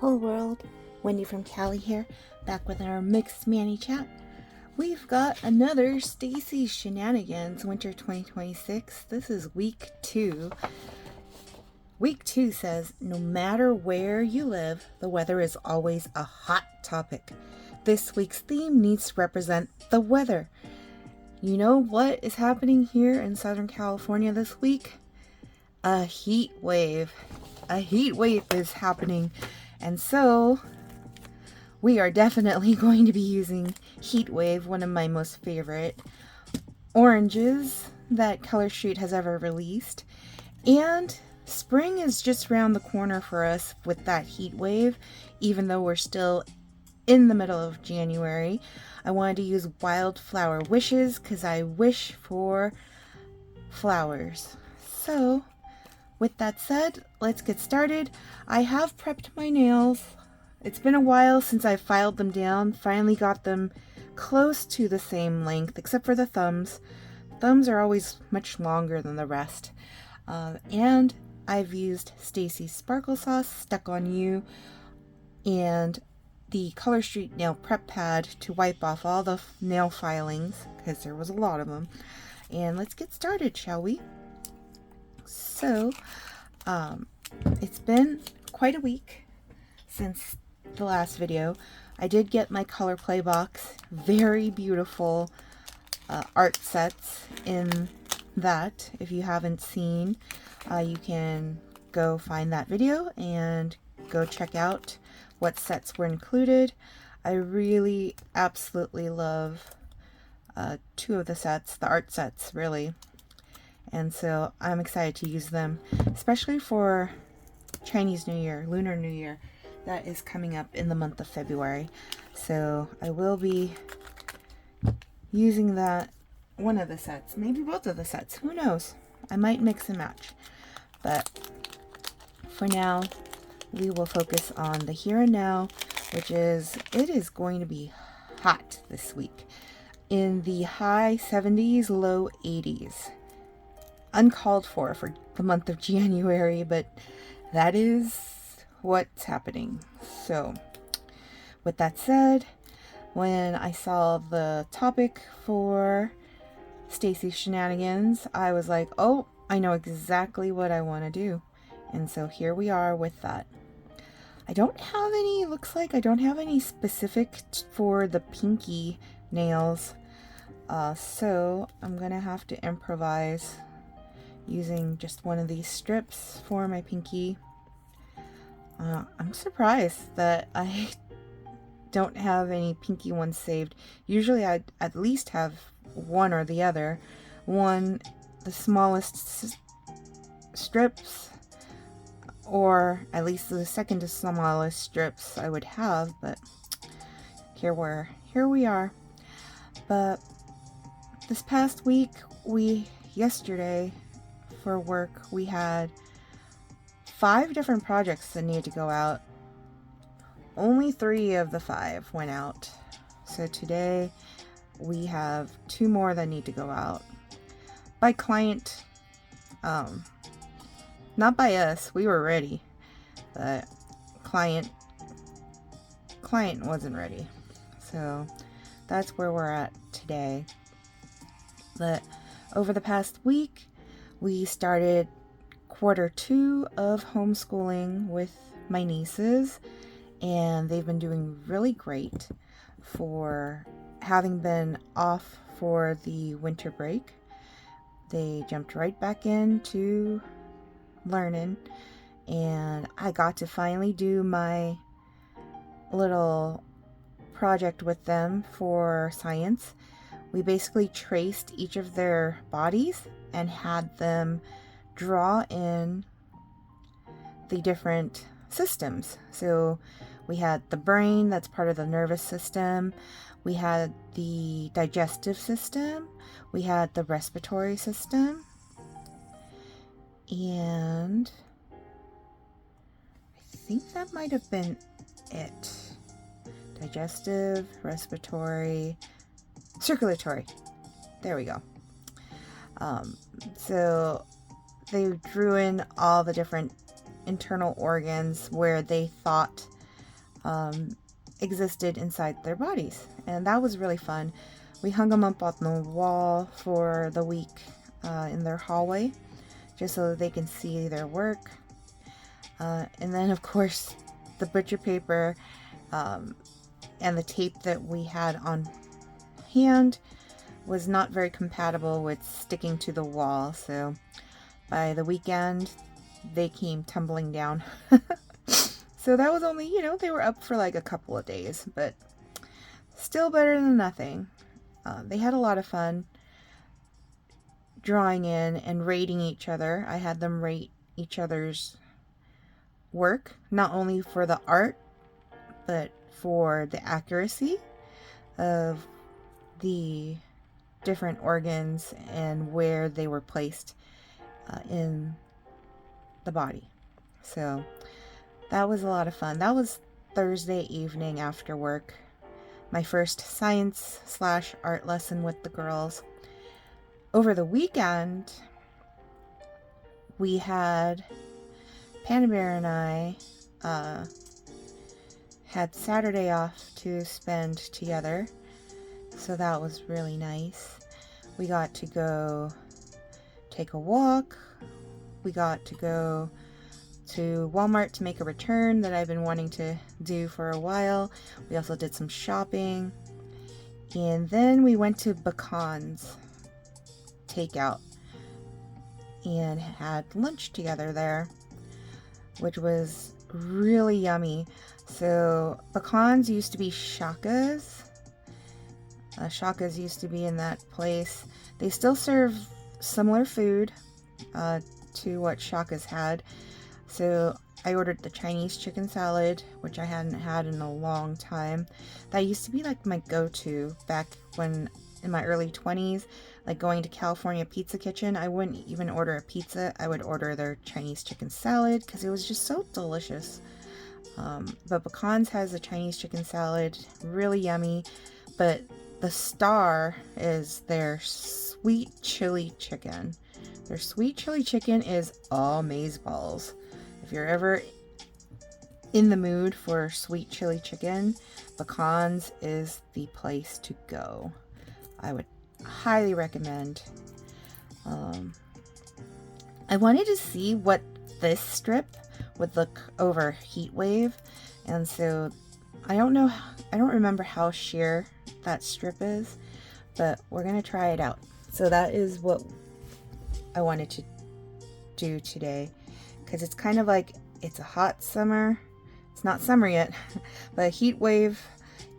Hello world, Wendy from Cali here, back with our Mixed Manny chat. We've got another Stacy Shenanigans Winter 2026. This is week 2. Week 2 says, no matter where you live, the weather is always a hot topic. This week's theme needs to represent the weather. You know what is happening here in Southern California this week? A heat wave. A heat wave is happening. And so, we are definitely going to be using Heat Wave, one of my most favorite oranges that Color Street has ever released. And spring is just around the corner for us with that heat wave, even though we're still in the middle of January. I wanted to use Wildflower Wishes because I wish for flowers. So, with that said, let's get started. I have prepped my nails. It's been a while since I filed them down. Finally got them close to the same length, except for the thumbs. Thumbs are always much longer than the rest. And I've used Stacy's Sparkle Sauce, Stuck on You, and the Color Street nail prep pad to wipe off all the nail filings, because there was a lot of them. And let's get started, shall we? So, it's been quite a week since the last video. I did get my Color Play box. Very beautiful art sets in that. If you haven't seen, you can go find that video and go check out what sets were included. I really absolutely love 2 of the sets, the art sets, really. And so I'm excited to use them, especially for Chinese New Year, Lunar New Year. That is coming up in the month of February. So I will be using that, one of the sets, maybe both of the sets, who knows? I might mix and match. But for now, we will focus on the here and now, which is, it is going to be hot this week. In the high 70s, low 80s. Uncalled for the month of January, but that is what's happening. So, with that said, when I saw the topic for Stacy Shenanigans, I was like, oh, I know exactly what I want to do. And so here we are with that. I don't have any, looks like I don't have any specific for the pinky nails. So I'm going to have to improvise using just one of these strips for my pinky. I'm surprised that I don't have any pinky ones saved. Usually I'd at least have one or the other. One, the smallest strips, or at least the second to smallest strips I would have, but here we are. But this past week, yesterday for work, we had 5 different projects that needed to go out. Only 3 of the 5 went out. So today we have 2 more that need to go out. By client, not by us, we were ready, but client wasn't ready. So that's where we're at today. But over the past week, we started quarter 2 of homeschooling with my nieces, and they've been doing really great for having been off for the winter break. They jumped right back into learning, and I got to finally do my little project with them for science. We basically traced each of their bodies and had them draw in the different systems. So we had the brain, that's part of the nervous system. We had the digestive system. We had the respiratory system. And I think that might have been it. Digestive, respiratory, circulatory. There we go. So they drew in all the different internal organs where they thought existed inside their bodies. And that was really fun. We hung them up on the wall for the week in their hallway, just so that they can see their work. And then, of course, the butcher paper and the tape that we had on hand was not very compatible with sticking to the wall. So by the weekend, they came tumbling down. So that was only, they were up for like a couple of days, but still better than nothing. They had a lot of fun drawing in and rating each other. I had them rate each other's work, not only for the art, but for the accuracy of the different organs and where they were placed in the body. So that was a lot of fun. That was Thursday evening after work. My first science/art lesson with the girls. Over the weekend, we had Panda Bear and I had Saturday off to spend together. So that was really nice. We got to go take a walk. We got to go to Walmart to make a return that I've been wanting to do for a while. We also did some shopping. And then we went to Bacon's takeout and had lunch together there, which was really yummy. So Bacon's used to be Shaka's. Shaka's used to be in that place. They still serve similar food to what Shaka's had. So I ordered the Chinese chicken salad, which I hadn't had in a long time. That used to be like my go-to back when in my early 20s, like going to California Pizza Kitchen. I wouldn't even order a pizza. I would order their Chinese chicken salad because it was just so delicious. But Bacon's has a Chinese chicken salad, really yummy. But the star is their sweet chili chicken. Their sweet chili chicken is amazeballs. If you're ever in the mood for sweet chili chicken, Bacon's is the place to go. I would highly recommend. I wanted to see what this strip would look over Heat Wave, and so I don't remember how sheer that strip is, but we're gonna try it out. So that is what I wanted to do today, because it's kind of like, it's a hot summer. It's not summer yet, but a heat wave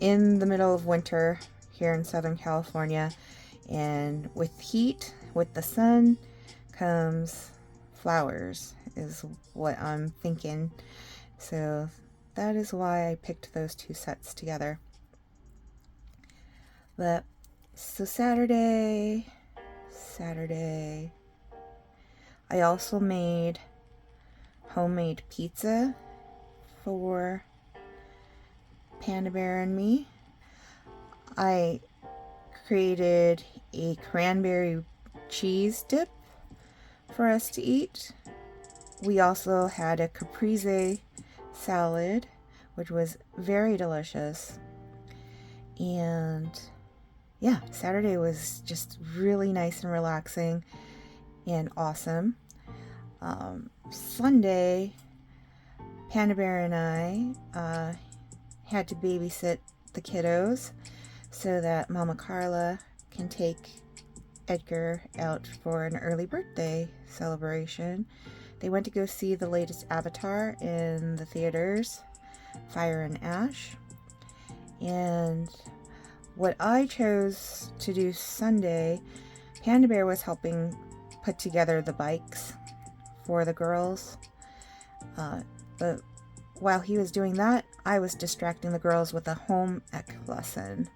in the middle of winter here in Southern California. And with heat, with the sun, comes flowers, is what I'm thinking. So that is why I picked those two sets together. But so Saturday, I also made homemade pizza for Panda Bear and me. I created a cranberry cheese dip for us to eat. We also had a caprese salad, which was very delicious. And yeah, Saturday was just really nice and relaxing and awesome. Sunday, Panda Bear and I had to babysit the kiddos so that Mama Carla can take Edgar out for an early birthday celebration. They went to go see the latest Avatar in the theaters, Fire and Ash. And what I chose to do Sunday, Panda Bear was helping put together the bikes for the girls. But while he was doing that, I was distracting the girls with a home ec lesson.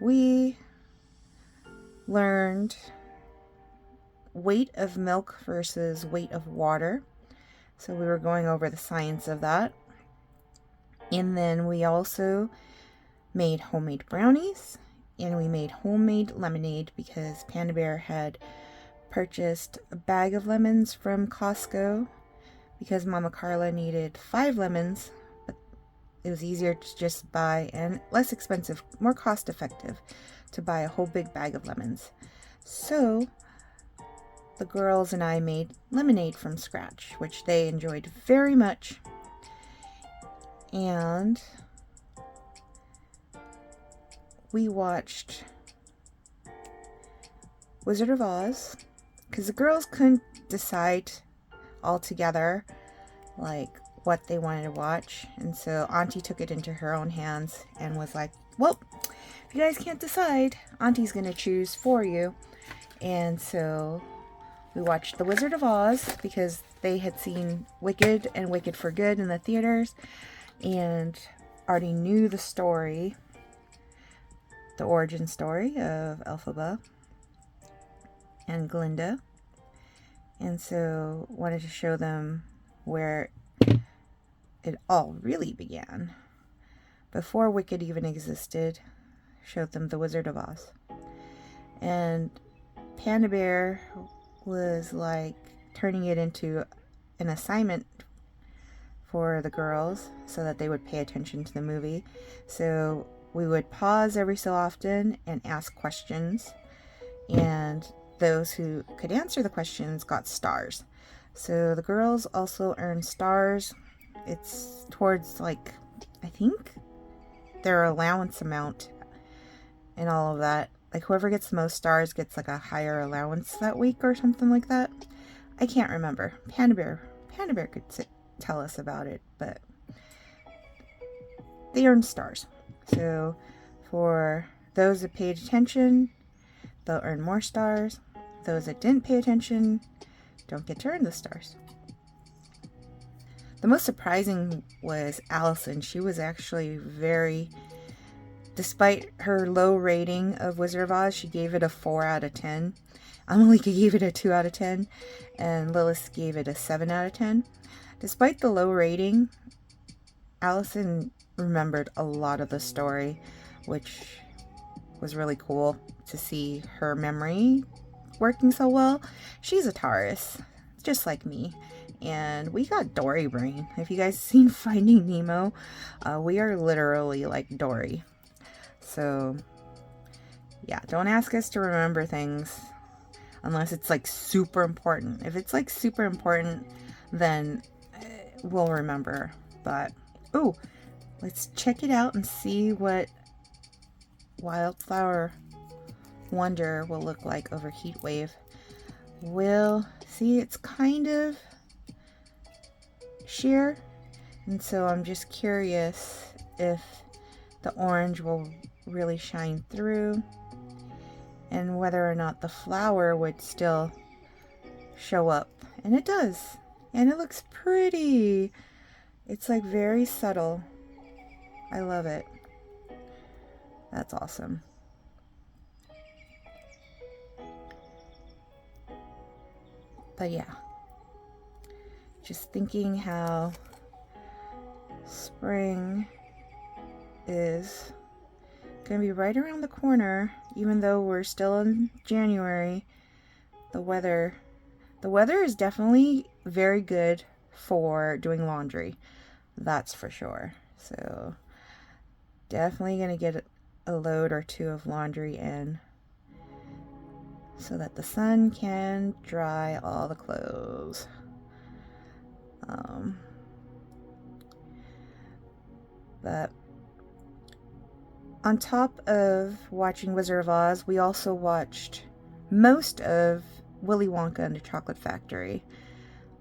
We learned weight of milk versus weight of water. So we were going over the science of that. And then we also made homemade brownies, and we made homemade lemonade because Panda Bear had purchased a bag of lemons from Costco because Mama Carla needed 5 lemons, but it was easier to just buy, and less expensive, more cost effective, to buy a whole big bag of lemons. So the girls and I made lemonade from scratch, which they enjoyed very much. And we watched Wizard of Oz, because the girls couldn't decide all together like what they wanted to watch, and so Auntie took it into her own hands and was like, well, if you guys can't decide, Auntie's gonna choose for you. And so we watched The Wizard of Oz because they had seen Wicked and Wicked for Good in the theaters and already knew the story, the origin story of Elphaba and Glinda, and so wanted to show them where it all really began. Before Wicked even existed, showed them The Wizard of Oz. And Panda Bear was like turning it into an assignment for the girls so that they would pay attention to the movie. So we would pause every so often and ask questions, and those who could answer the questions got stars. So the girls also earn stars. It's towards, like, I think their allowance amount and all of that. Like, whoever gets the most stars gets like a higher allowance that week or something like that. I can't remember. Panda Bear could tell us about it, but they earn stars. So for those that paid attention, they'll earn more stars. Those that didn't pay attention don't get to earn the stars. The most surprising was Allison. She was actually very, despite her low rating of Wizard of Oz, she gave it a 4 out of 10. Amalika gave it a 2 out of 10, and Lilith gave it a 7 out of 10. Despite the low rating, Allison remembered a lot of the story, which was really cool to see her memory working so well. She's a Taurus, just like me, and we got Dory brain. If you guys seen Finding Nemo, we are literally like Dory. So yeah, don't ask us to remember things unless it's like super important. If it's like super important, then we'll remember. But oh, let's check it out and see what Wildflower Wonder will look like over heat wave. We'll see, it's kind of sheer, and so I'm just curious if the orange will really shine through and whether or not the flower would still show up. And it does, and it looks pretty. It's like very subtle. I love it. That's awesome. But yeah, just thinking how spring is gonna be right around the corner, even though we're still in January. The weather is definitely very good for doing laundry, that's for sure. So definitely gonna get a load or two of laundry in so that the sun can dry all the clothes. But on top of watching Wizard of Oz, we also watched most of Willy Wonka and the Chocolate Factory.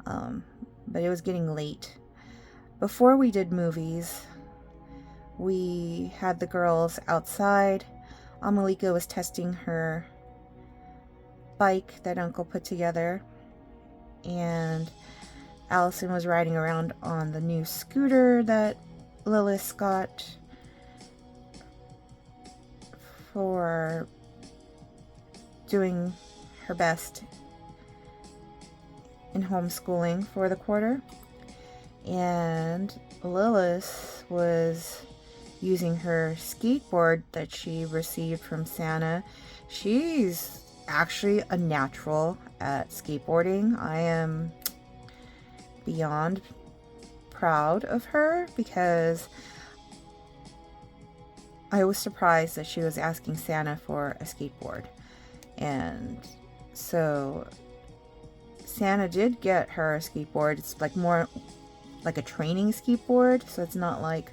But it was getting late. Before we did movies, we had the girls outside. Amalika was testing her bike that Uncle put together, and Allison was riding around on the new scooter that Lilith got for doing her best in homeschooling for the quarter. And Lilith was using her skateboard that she received from Santa. She's actually a natural at skateboarding. I am beyond proud of her because I was surprised that she was asking Santa for a skateboard. And so Santa did get her a skateboard. It's like more like a training skateboard, so it's not like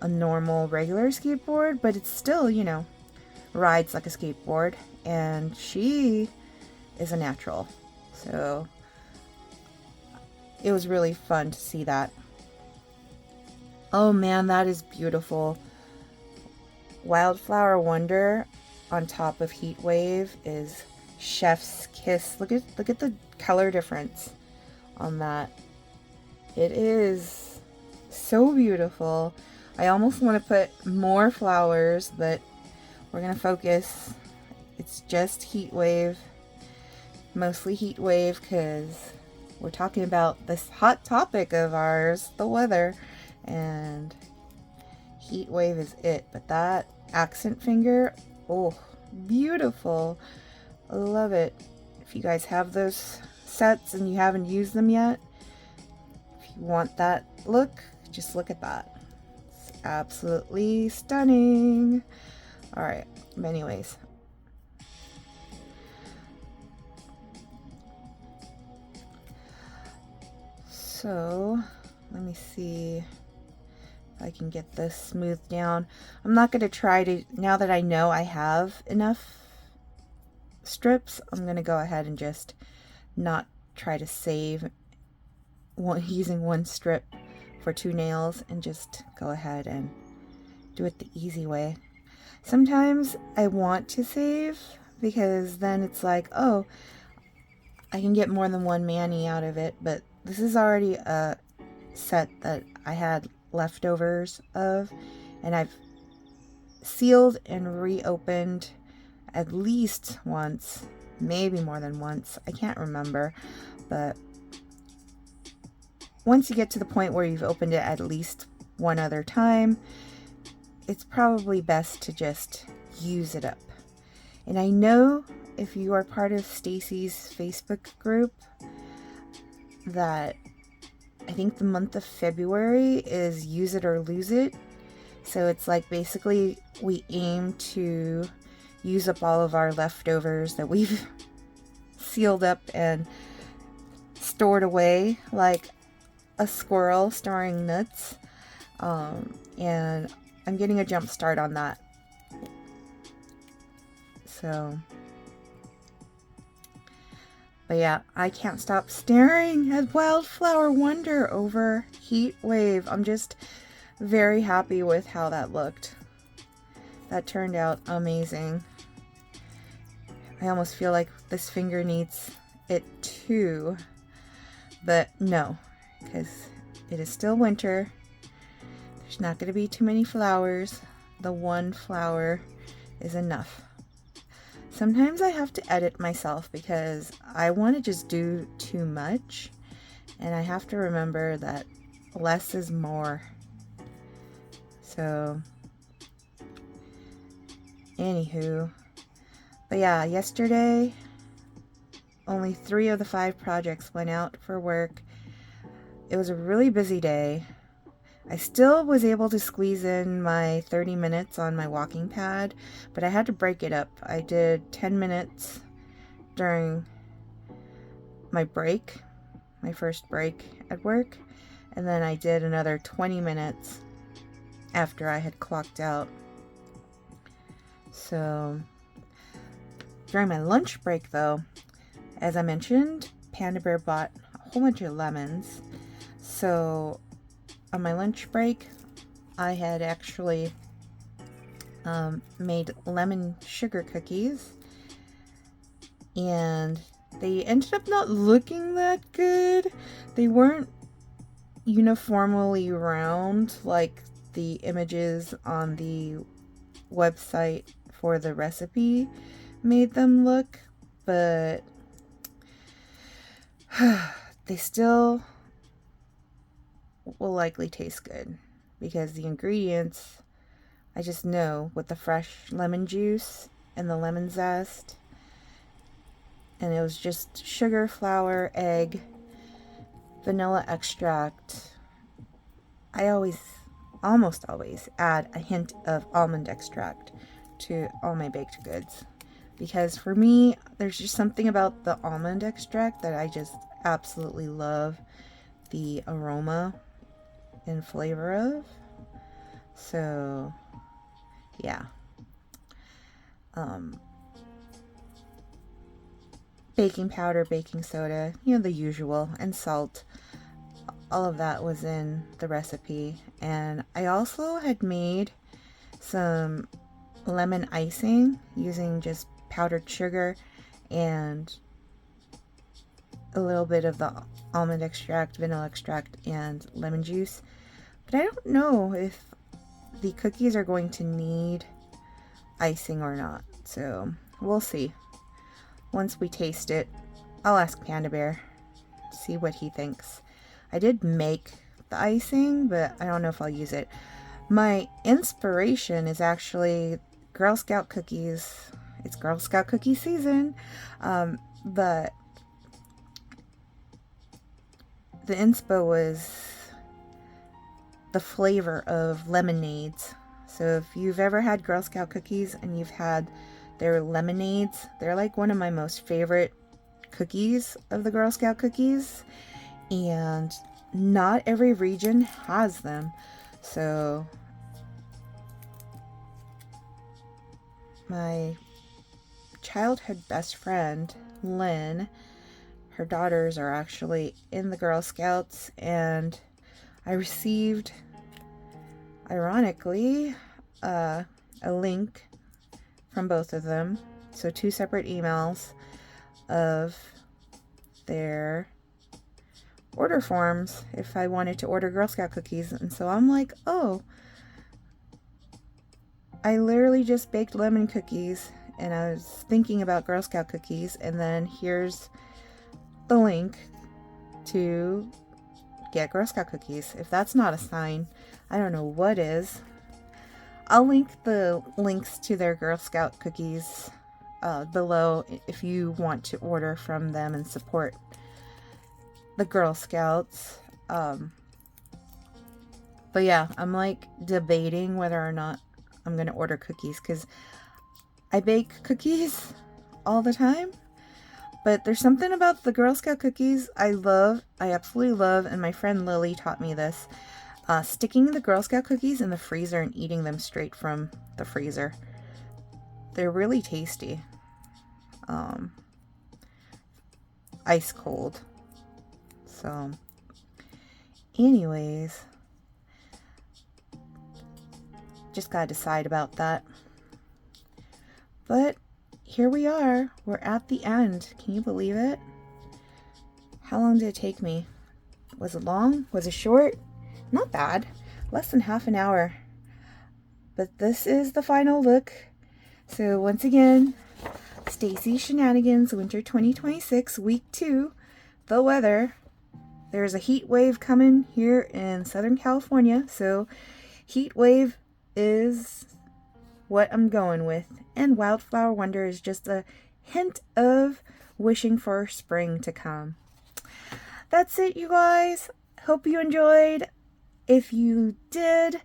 a normal regular skateboard, but it's still, you know, rides like a skateboard. And she is a natural, so it was really fun to see that. Oh man, that is beautiful. Wildflower Wonder on top of Heat Wave is chef's kiss. Look at the color difference on that. It is so beautiful. I almost want to put more flowers, but we're gonna focus. It's just Heat Wave, mostly Heat Wave, because we're talking about this hot topic of ours, the weather, and Heat Wave is it. But that accent finger, oh, beautiful. I love it. If you guys have those sets and you haven't used them yet, if you want that look, just look at that. It's absolutely stunning. All right, but anyways. So, let me see if I can get this smoothed down. I'm not going to try to, now that I know I have enough strips, I'm going to go ahead and just not try to save using one strip for 2 nails, and just go ahead and do it the easy way. Sometimes I want to save, because then it's like, oh, I can get more than one mani out of it, but this is already a set that I had leftovers of, and I've sealed and reopened at least once, maybe more than once. I can't remember, but once you get to the point where you've opened it at least one other time, it's probably best to just use it up. And I know if you are part of Stacy's Facebook group that I think the month of February is use it or lose it. So it's like basically we aim to use up all of our leftovers that we've sealed up and stored away like a squirrel storing nuts. And I'm getting a jump start on that. So, but yeah, I can't stop staring at Wildflower Wonder over Heat Wave. I'm just very happy with how that looked. That turned out amazing. I almost feel like this finger needs it too, but no, because it is still winter. There's not going to be too many flowers. The one flower is enough. Sometimes I have to edit myself because I want to just do too much, and I have to remember that less is more. So, anywho, but yeah, yesterday only 3 of the 5 projects went out for work. It was a really busy day. I still was able to squeeze in my 30 minutes on my walking pad, but I had to break it up. I did 10 minutes during my break, my first break at work, and then I did another 20 minutes after I had clocked out. So, during my lunch break though, as I mentioned, Panda Bear bought a whole bunch of lemons. So, on my lunch break, I had actually made lemon sugar cookies, and they ended up not looking that good. They weren't uniformly round like the images on the website for the recipe made them look, but they still will likely taste good because the ingredients, I just know, with the fresh lemon juice and the lemon zest, and it was just sugar, flour, egg, vanilla extract. I always almost always add a hint of almond extract to all my baked goods. Because for me, there's just something about the almond extract that I just absolutely love the aroma and flavor of. So, yeah. Baking powder, baking soda, the usual, and salt. All of that was in the recipe. And I also had made some lemon icing using just powdered sugar and a little bit of the almond extract, vanilla extract, and lemon juice. But I don't know if the cookies are going to need icing or not. So we'll see. Once we taste it, I'll ask Panda Bear, see what he thinks. I did make the icing, but I don't know if I'll use it. My inspiration is actually Girl Scout cookies. It's Girl Scout cookie season. But the inspo was the flavor of lemonades. So if you've ever had Girl Scout cookies and you've had their lemonades, they're like one of my most favorite cookies of the Girl Scout cookies. And not every region has them. So my childhood best friend, Lynn, her daughters are actually in the Girl Scouts, and I received, ironically, a link from both of them. So 2 separate emails of their order forms if I wanted to order Girl Scout cookies. And so I'm like, oh, I literally just baked lemon cookies and I was thinking about Girl Scout cookies, and then here's the link to get Girl Scout cookies. If that's not a sign, I don't know what is. I'll link the links to their Girl Scout cookies below if you want to order from them and support the Girl Scouts. But yeah, I'm like debating whether or not I'm gonna order cookies, because I bake cookies all the time, but there's something about the Girl Scout cookies I absolutely love, and my friend Lily taught me this. Sticking the Girl Scout cookies in the freezer and eating them straight from the freezer. They're really tasty. Ice cold. So, anyways, just gotta decide about that. But here we are. We're at the end. Can you believe it? How long did it take me? Was it long? Was it short? Not bad. Less than half an hour. But this is the final look. So once again, Stacy Shenanigans Winter 2026 Week 2. The weather. There's a heat wave coming here in Southern California. So heat wave is what I'm going with. And Wildflower Wonder is just a hint of wishing for spring to come. That's it, you guys. Hope you enjoyed. If you did,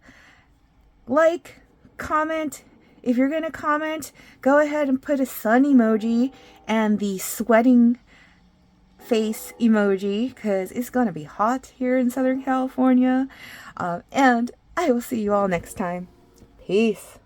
like, comment. If you're going to comment, go ahead and put a sun emoji and the sweating face emoji, because it's going to be hot here in Southern California. And I will see you all next time. Peace.